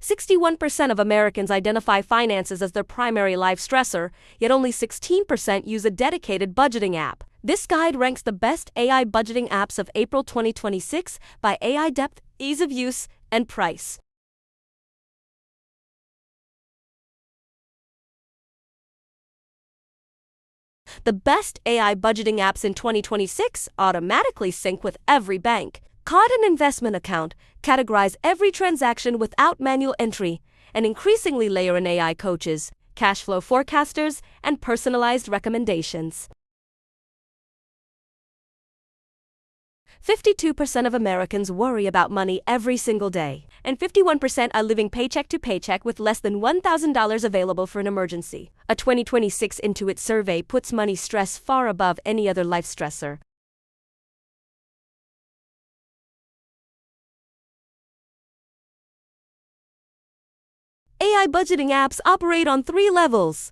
61% of Americans identify finances as their primary life stressor, yet only 16% use a dedicated budgeting app. This guide ranks the best AI budgeting apps of April 2026 by AI depth, ease of use, and price. The best AI budgeting apps in 2026 automatically sync with every bank. Card and investment account categorize every transaction without manual entry, and increasingly layer in AI coaches, cash flow forecasters, and personalized recommendations. 52% of Americans worry about money every single day, and 51% are living paycheck to paycheck with less than $1,000 available for an emergency. A 2026 Intuit survey puts money stress far above any other life stressor. AI budgeting apps operate on 3 levels: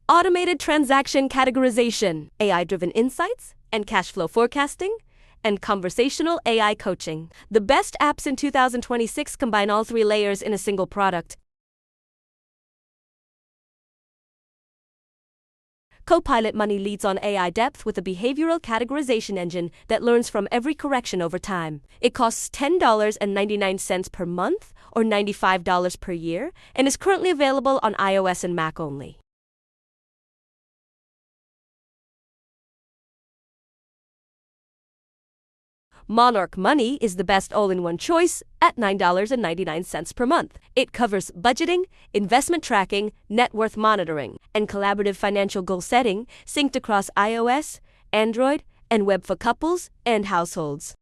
automated transaction categorization, AI-driven insights, and cash flow forecasting, and conversational AI coaching. The best apps in 2026 combine all 3 layers in a single product. Copilot Money leads on AI depth with a behavioral categorization engine that learns from every correction over time. It costs $10.99 per month or $95 per year and is currently available on iOS and Mac only. Monarch Money is the best all-in-one choice at $9.99 per month. It covers budgeting, investment tracking, net worth monitoring, and collaborative financial goal setting synced across iOS, Android, and web for couples and households.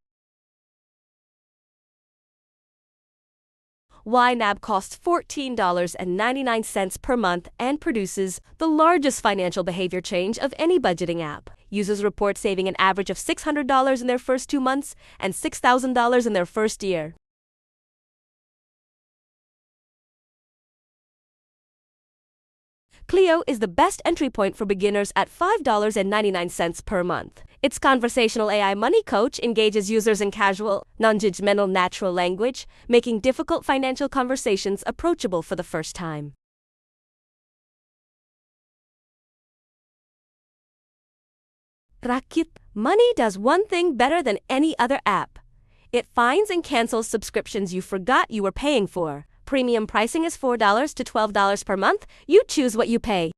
YNAB costs $14.99 per month and produces the largest financial behavior change of any budgeting app. Users report saving an average of $600 in their first 2 months and $6,000 in their first year. Cleo is the best entry point for beginners at $5.99 per month. Its conversational AI money coach engages users in casual, non-judgmental natural language, making difficult financial conversations approachable for the first time. Rocket Money does one thing better than any other app. It finds and cancels subscriptions you forgot you were paying for. Premium pricing is $4 to $12 per month. You choose what you pay.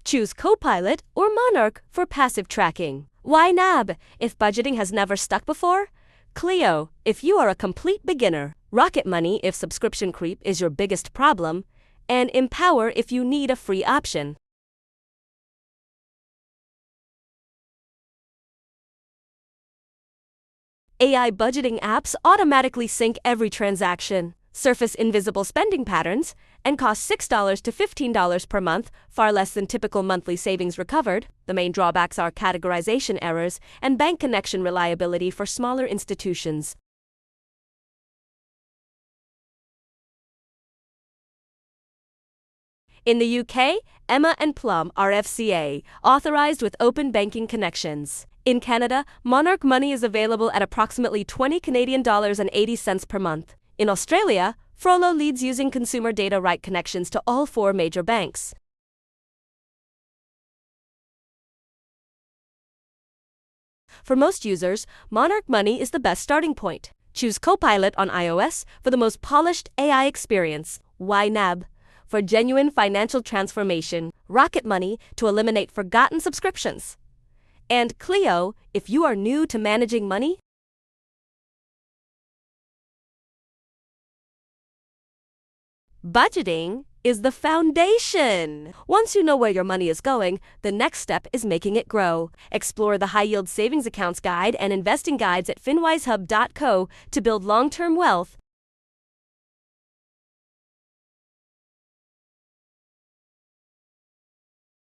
Choose Copilot or Monarch for passive tracking. YNAB if budgeting has never stuck before. Cleo if you are a complete beginner. Rocket Money if subscription creep is your biggest problem. And Empower if you need a free option. AI budgeting apps automatically sync every transaction, surface invisible spending patterns, and cost $6 to $15 per month, far less than typical monthly savings recovered. The main drawbacks are categorization errors and bank connection reliability for smaller institutions. In the UK, Emma and Plum are FCA, authorized with open banking connections. In Canada, Monarch Money is available at approximately $20 Canadian and 80 cents per month. In Australia, Frollo leads using consumer data right connections to all 4 major banks. For most users, Monarch Money is the best starting point. Choose Copilot on iOS for the most polished AI experience, YNAB for genuine financial transformation, Rocket Money to eliminate forgotten subscriptions, and Cleo if you are new to managing money. Budgeting is the foundation. Once you know where your money is going, the next step is making it grow. Explore the High Yield Savings Accounts Guide and investing guides at finwisehub.co to build long-term wealth